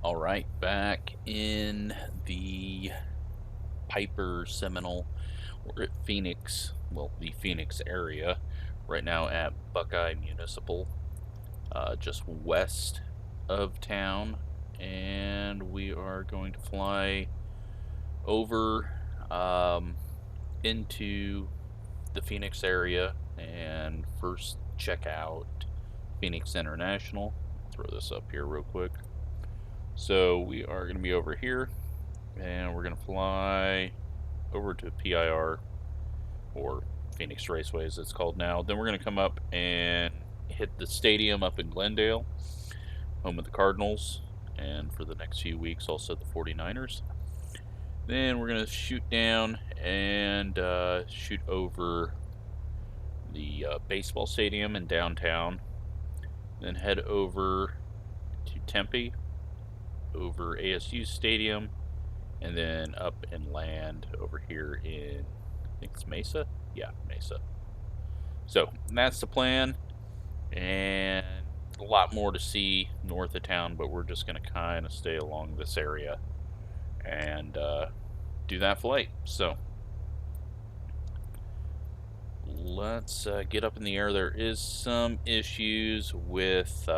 All right, back in the Piper Seminole. We're at Phoenix, well, the Phoenix area, right now at Buckeye Municipal, just west of town. And we are going to fly over into the Phoenix area and first check out Phoenix International. Throw this up here real quick. So we are going to be over here, and we're going to fly over to PIR, or Phoenix Raceway as it's called now. Then we're going to come up and hit the stadium up in Glendale, home of the Cardinals, and for the next few weeks also the 49ers. Then we're going to shoot down and shoot over the baseball stadium in downtown. Then head over to Tempe, over ASU Stadium, and then up and land over here in, I think it's Mesa? Yeah, Mesa. So that's the plan, and a lot more to see north of town, but we're just going to kind of stay along this area and do that flight. So let's get up in the air. There is some issues with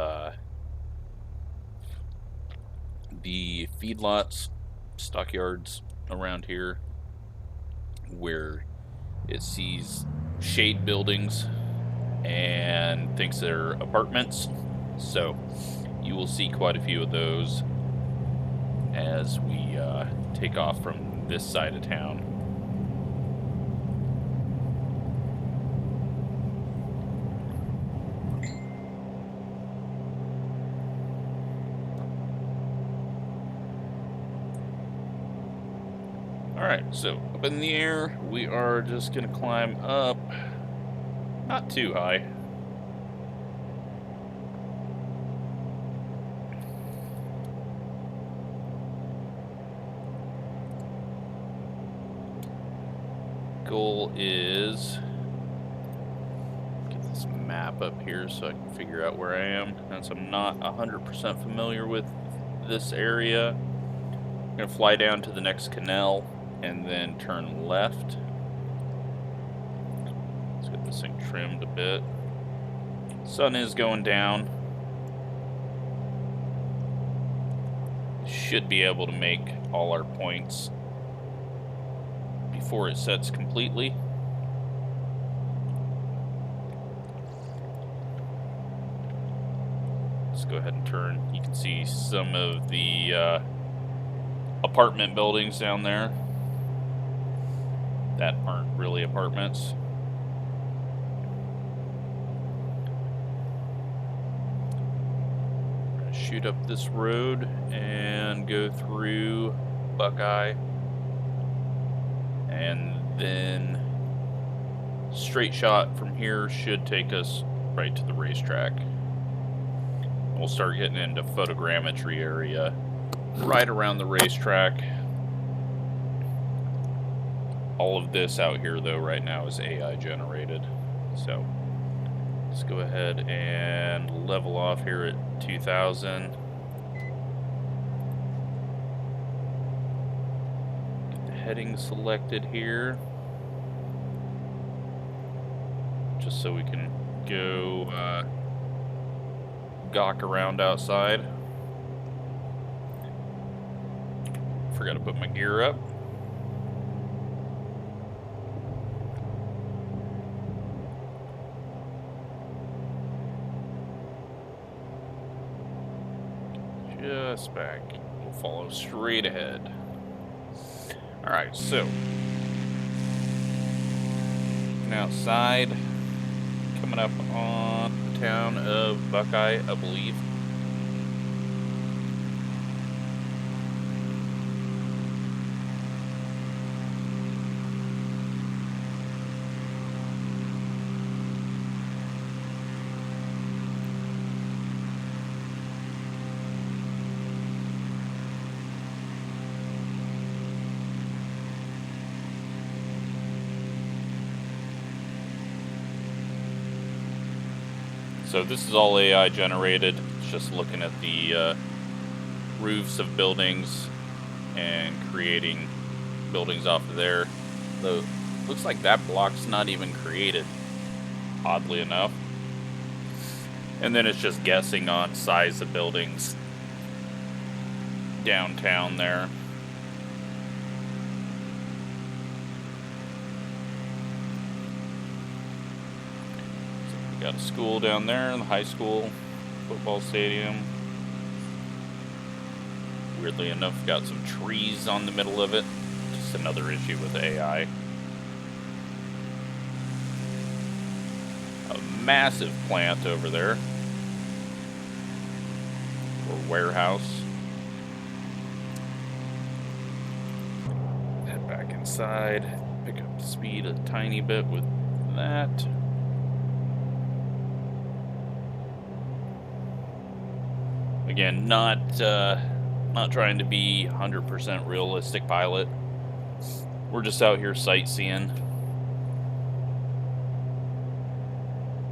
the feedlots, stockyards around here, where it sees shade buildings and thinks they're apartments. So you will see quite a few of those as we take off from this side of town. Alright, so up in the air, we are just going to climb up, not too high. Goal is get this map up here so I can figure out where I am, since I'm not 100% familiar with this area. I'm going to fly down to the next canal and then turn left. Let's get this thing trimmed a bit. Sun is going down. Should be able to make all our points before it sets completely. Let's go ahead and turn. You can see some of the apartment buildings down there that aren't really apartments. We're gonna shoot up this road and go through Buckeye, and then straight shot from here should take us right to the racetrack. We'll start getting into photogrammetry area right around the racetrack. All of this out here though right now is AI generated, so let's go ahead and level off here at 2000. Get the heading selected here, just so we can go gawk around outside. Forgot to put my gear up. Just back. We'll follow straight ahead. Alright, so outside, coming up on the town of Buckeye, I believe. So this is all AI generated. It's just looking at the roofs of buildings and creating buildings off of there. Though, looks like that block's not even created, oddly enough. And then it's just guessing on size of buildings downtown there. So we got a school down there, the high school football stadium. Weirdly enough, got some trees on the middle of it. Just another issue with AI. A massive plant over there. Or warehouse. Head back inside. Pick up the speed a tiny bit with that. Again, not trying to be 100% realistic pilot. We're just out here sightseeing.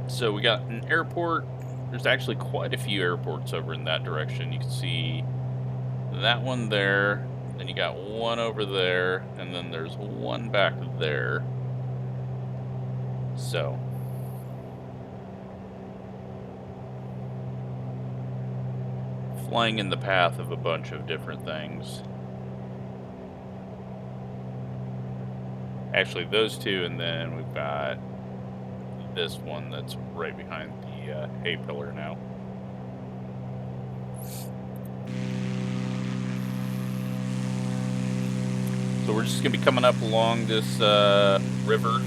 So we got an airport. There's actually quite a few airports over in that direction. You can see that one there, then you got one over there, and then there's one back there. So flying in the path of a bunch of different things. Actually, those two, and then we've got this one that's right behind the A-pillar now. So we're just going to be coming up along this river.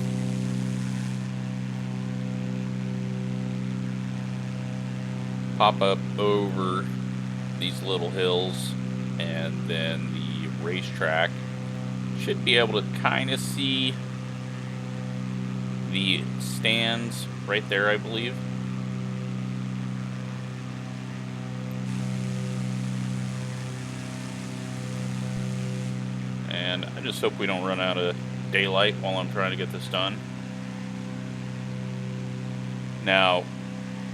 Pop up over these little hills, and then the racetrack. Should be able to kind of see the stands right there, I believe. And I just hope we don't run out of daylight while I'm trying to get this done. Now,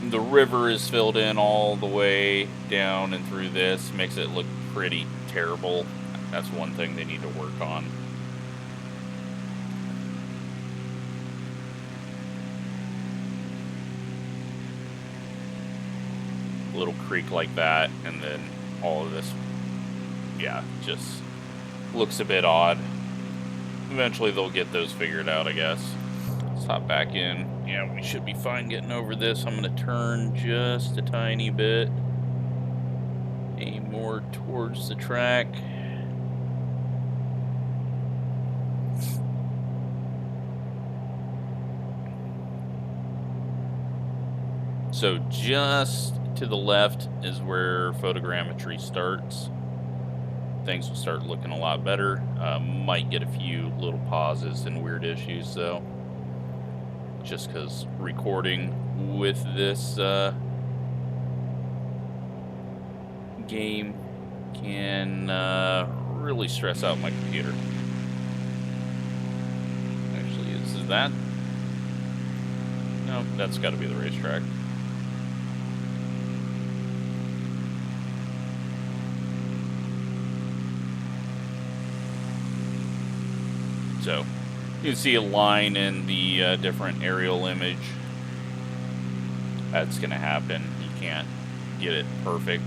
the river is filled in all the way down and through this. Makes it look pretty terrible. That's one thing they need to work on. A little creek like that, and then all of this, yeah, just looks a bit odd. Eventually they'll get those figured out, I guess. Let's hop back in. Yeah, we should be fine getting over this. I'm going to turn just a tiny bit. Aim more towards the track. So just to the left is where photogrammetry starts. Things will start looking a lot better. Might get a few little pauses and weird issues though. Just because recording with this game can really stress out my computer. Actually, is that? No, that's got to be the racetrack. So you can see a line in the different aerial image. That's going to happen. You can't get it perfect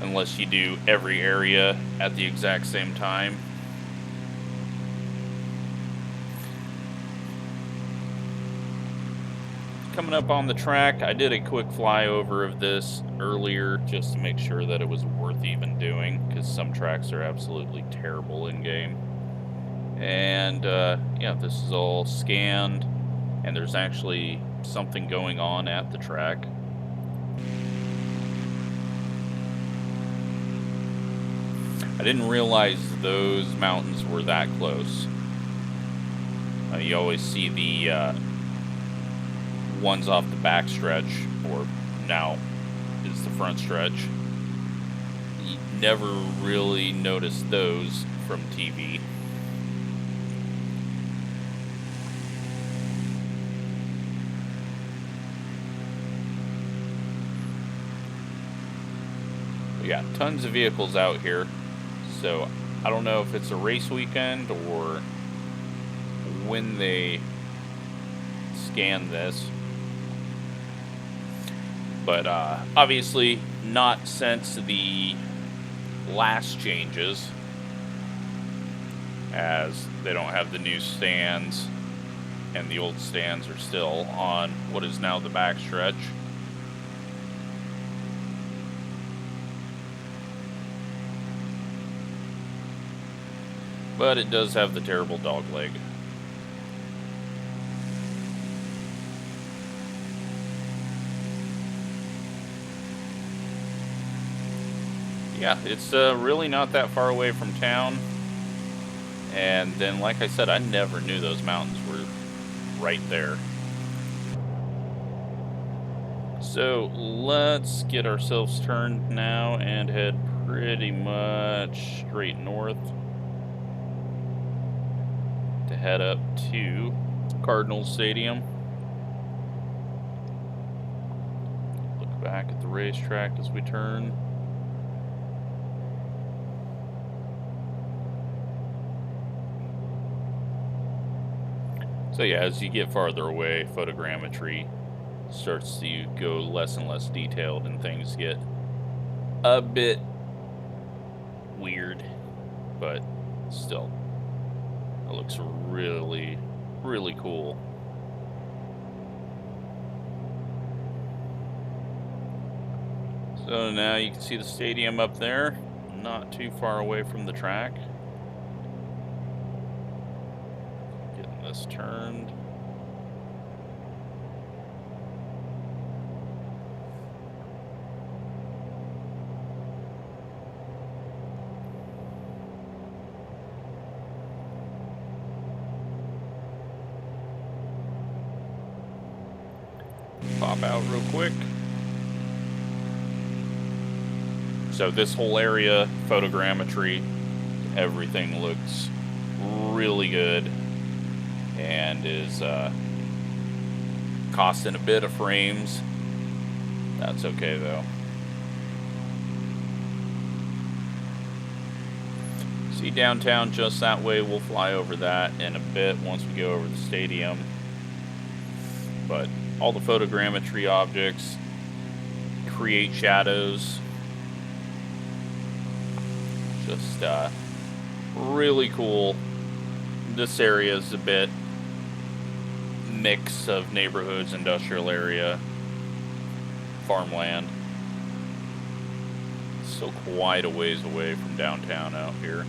unless you do every area at the exact same time. Coming up on the track, I did a quick flyover of this earlier just to make sure that it was worth even doing, because some tracks are absolutely terrible in game. And yeah, this is all scanned, and there's actually something going on at the track. I didn't realize those mountains were that close. You always see the ones off the back stretch, or now is the front stretch. You never really noticed those from TV. We got tons of vehicles out here, so I don't know if it's a race weekend or when they scan this, but obviously not since the last changes, as they don't have the new stands and the old stands are still on what is now the backstretch. But it does have the terrible dog leg. Yeah, it's really not that far away from town. And then, like I said, I never knew those mountains were right there. So let's get ourselves turned now and head pretty much straight north to head up to Cardinals Stadium. Look back at the racetrack as we turn. So yeah, as you get farther away, photogrammetry starts to go less and less detailed and things get a bit weird, but still, it looks really, really cool. So now you can see the stadium up there, not too far away from the track. Getting this turned. Pop out real quick. So this whole area, photogrammetry, everything looks really good and is costing a bit of frames. That's okay though. See downtown just that way. We'll fly over that in a bit once we go over the stadium. But all the photogrammetry objects create shadows. Just really cool. This area is a bit mix of neighborhoods, industrial area, farmland. So quite a ways away from downtown out here.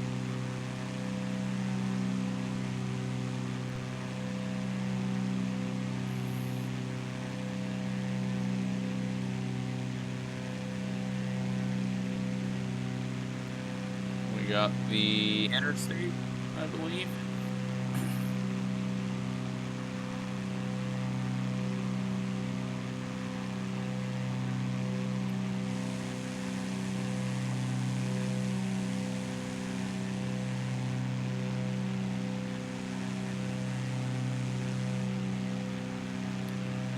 We got the interstate, I believe.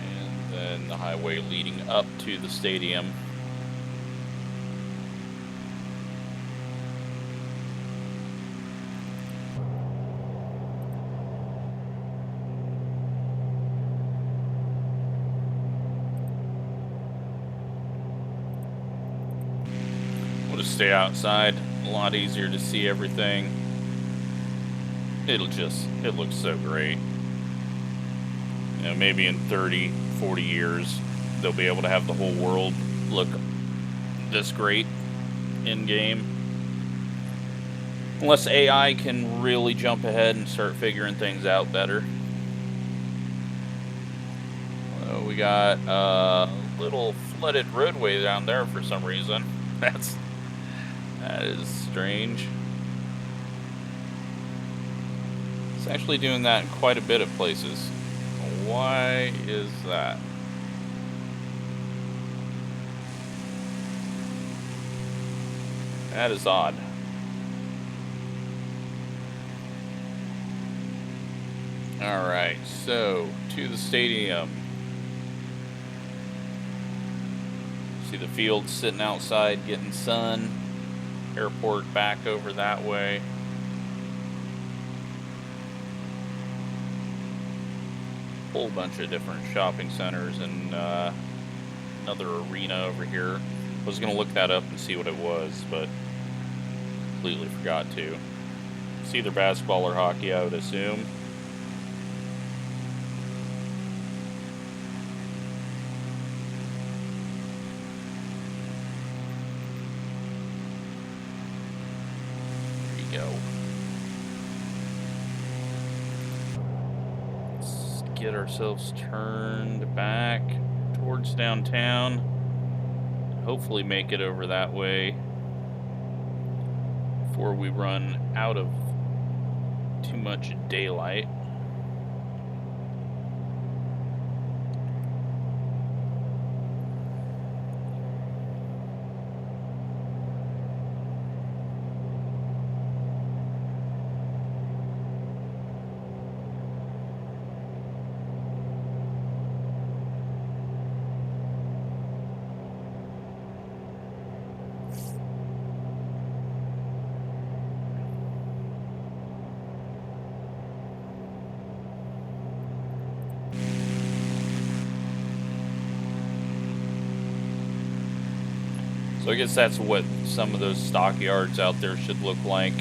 And then the highway leading up to the stadium. Stay outside, a lot easier to see everything. It looks so great. You know, maybe in 30, 40 years, they'll be able to have the whole world look this great in game. Unless AI can really jump ahead and start figuring things out better. We got a little flooded roadway down there for some reason. That is strange. It's actually doing that in quite a bit of places. Why is that? That is odd. Alright, so to the stadium. See the field sitting outside getting sun. Airport back over that way. Whole bunch of different shopping centers and another arena over here. I was going to look that up and see what it was, but completely forgot to. It's either basketball or hockey, I would assume. There you go. Let's get ourselves turned back towards downtown. Hopefully make it over that way before we run out of too much daylight. So I guess that's what some of those stockyards out there should look like.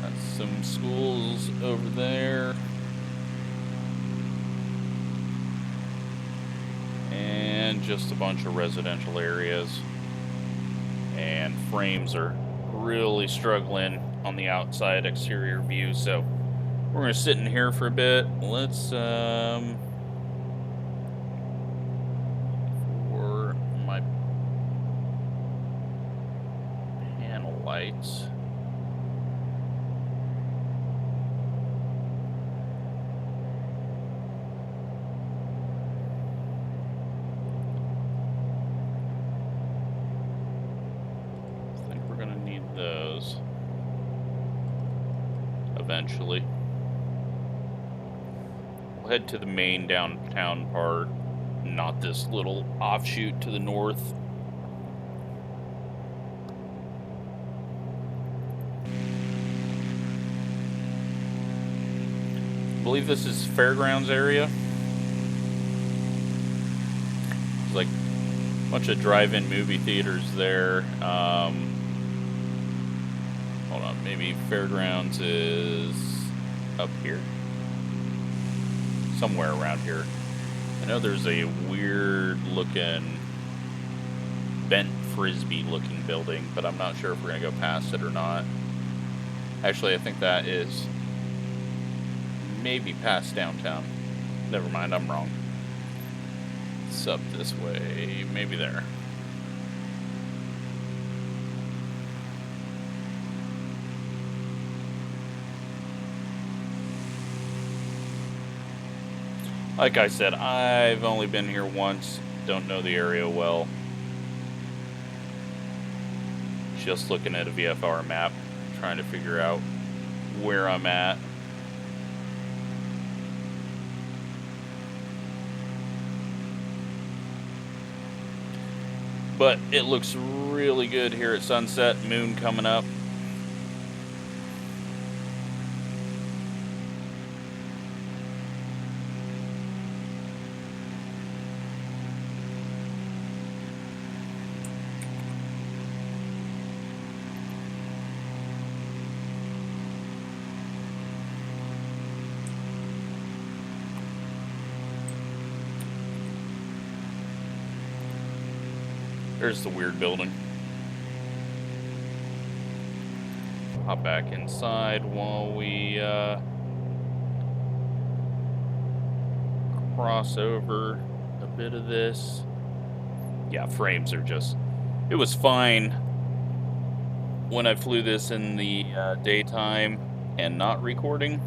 That's some schools over there. And just a bunch of residential areas. And frames are really struggling on the outside exterior view, so we're going to sit in here for a bit. Let's lights. I think we're gonna need those eventually. We'll head to the main downtown part, not this little offshoot to the north. I believe this is fairgrounds area. There's like a bunch of drive-in movie theaters there. Hold on, maybe fairgrounds is up here, somewhere around here. I know there's a weird-looking bent frisbee-looking building, but I'm not sure if we're gonna go past it or not. Actually, I think that is maybe past downtown. Never mind, I'm wrong. It's up this way, maybe there. Like I said, I've only been here once, don't know the area well. Just looking at a VFR map, trying to figure out where I'm at. But it looks really good here at sunset, moon coming up. There's the weird building. Hop back inside while we cross over a bit of this. Yeah, frames are just... It was fine when I flew this in the daytime and not recording.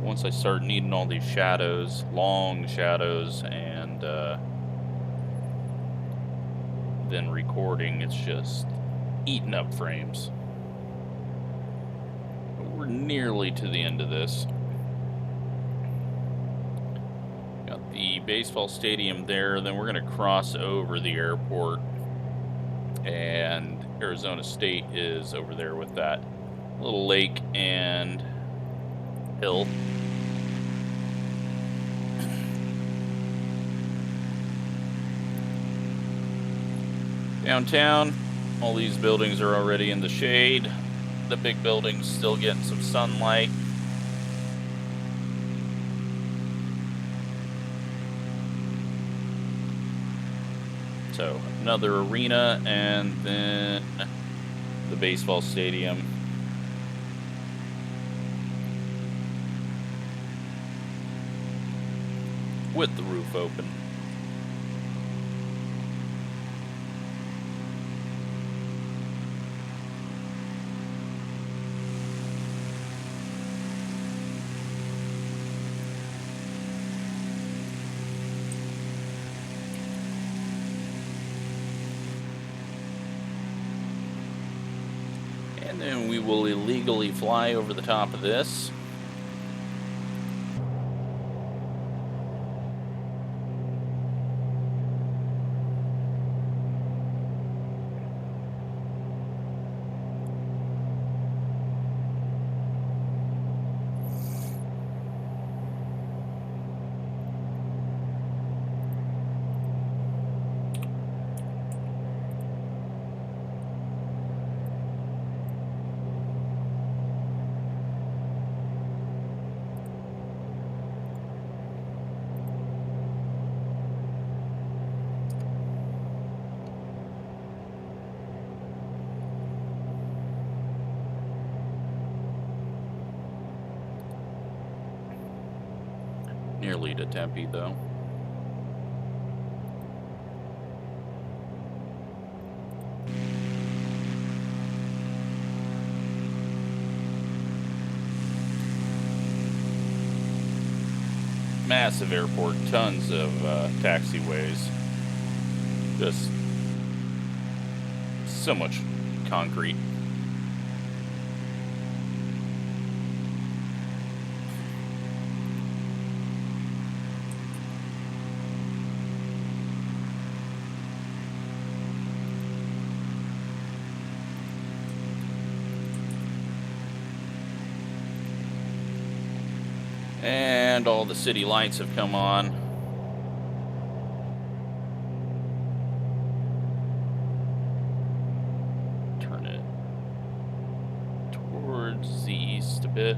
Once I start needing all these shadows, long shadows, and then recording, it's just eating up frames. But we're nearly to the end of this. baseball stadium there. Then we're going to cross over the airport. And Arizona State is over there with that little lake and hill. Downtown, all these buildings are already in the shade. The big building's still getting some sunlight. So another arena, and then the baseball stadium. With the roof open. And then we will illegally fly over the top of this. Nearly to Tempe, though. Massive airport, tons of taxiways. Just so much concrete. And all the city lights have come on. Turn it towards the east a bit.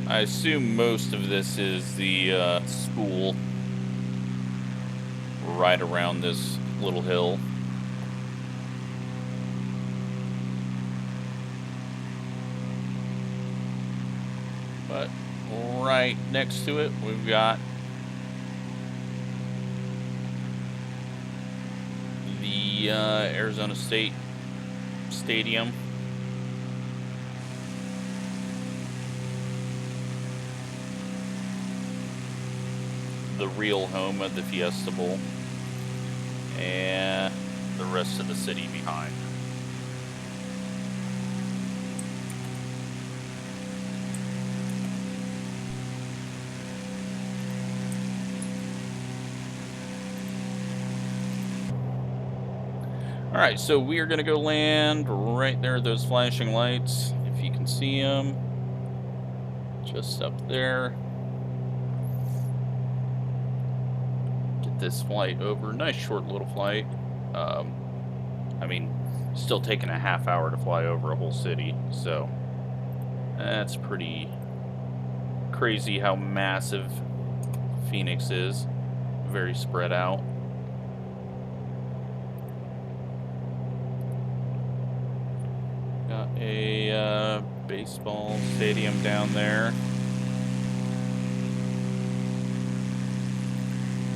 I assume most of this is the school right around this little hill. But right next to it, we've got the Arizona State Stadium. The real home of the Fiesta Bowl, and the rest of the city behind. All right, so we are going to go land right there, those flashing lights, if you can see them, just up there. This flight over. Nice short little flight. I mean, still taking a half hour to fly over a whole city, so that's pretty crazy how massive Phoenix is. Very spread out. Got a baseball stadium down there.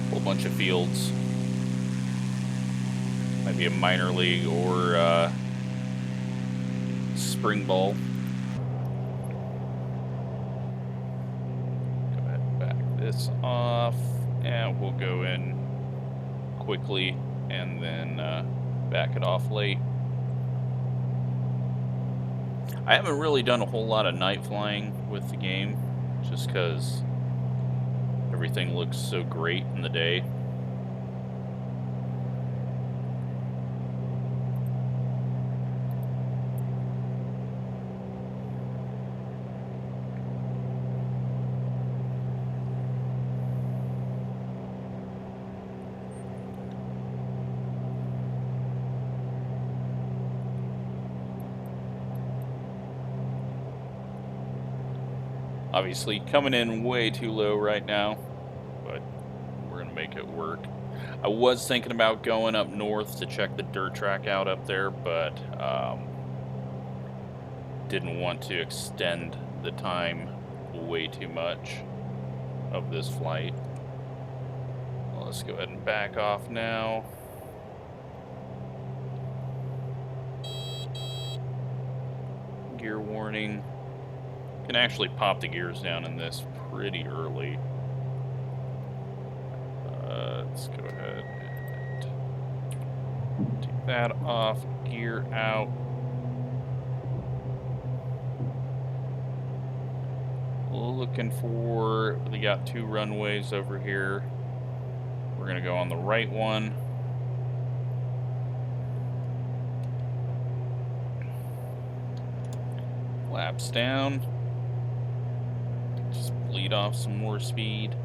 Whole bunch of fields. Might be a minor league or spring ball. this off, and we'll go in quickly and then back it off late. I haven't really done a whole lot of night flying with the game, just because everything looks so great in the day. Obviously coming in way too low right now, but we're going to make it work. I was thinking about going up north to check the dirt track out up there, but didn't want to extend the time way too much of this flight. Well, let's go ahead and back off now. Gear warning. Can actually pop the gears down in this pretty early. Let's go ahead and take that off, gear out. Looking for, we got 2 runways over here. We're gonna go on the right one. Flaps down. Just bleed off some more speed.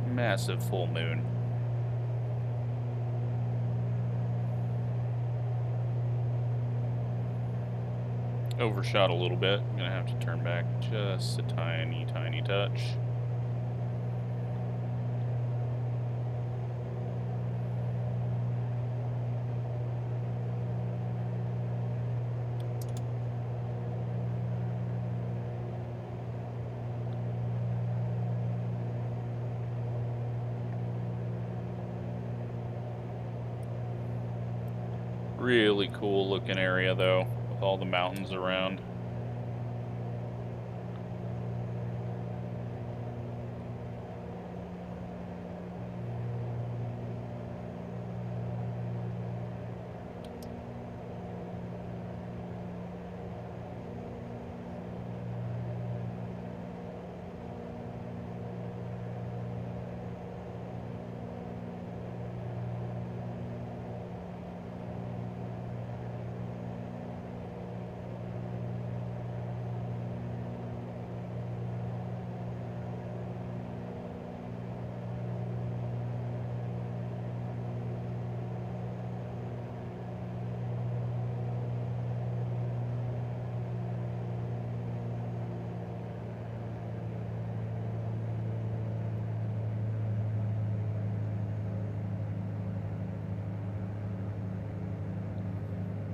Massive full moon. Overshot a little bit. I'm gonna have to turn back just a tiny, tiny touch. Really cool looking area though, with all the mountains around.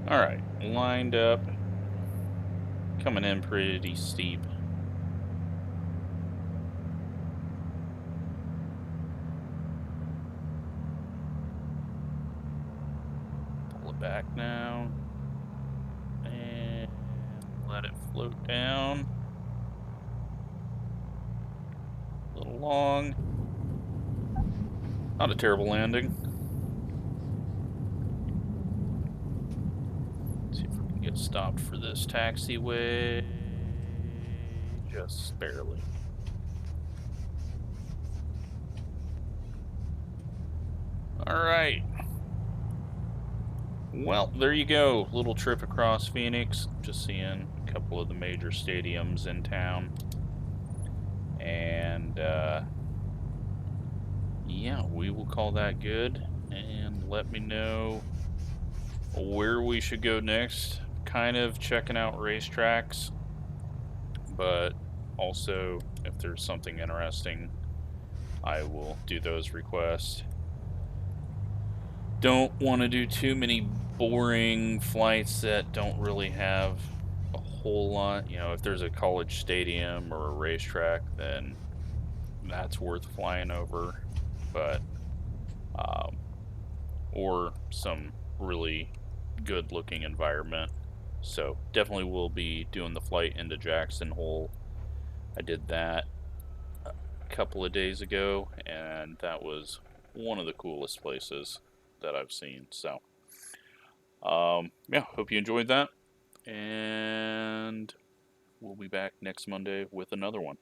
Alright, lined up, coming in pretty steep. Pull it back now, and let it float down. A little long, not a terrible landing. Get stopped for this taxiway, just barely. All right. Well, there you go. Little trip across Phoenix. Just seeing a couple of the major stadiums in town. And, yeah, we will call that good. And let me know where we should go next. Kind of checking out racetracks, but also if there's something interesting, I will do those requests. Don't want to do too many boring flights that don't really have a whole lot. You know, if there's a college stadium or a racetrack, then that's worth flying over. But um, or some really good looking environment. So definitely will be doing the flight into Jackson Hole. I did that a couple of days ago, and that was one of the coolest places that I've seen. So yeah, hope you enjoyed that, and we'll be back next Monday with another one.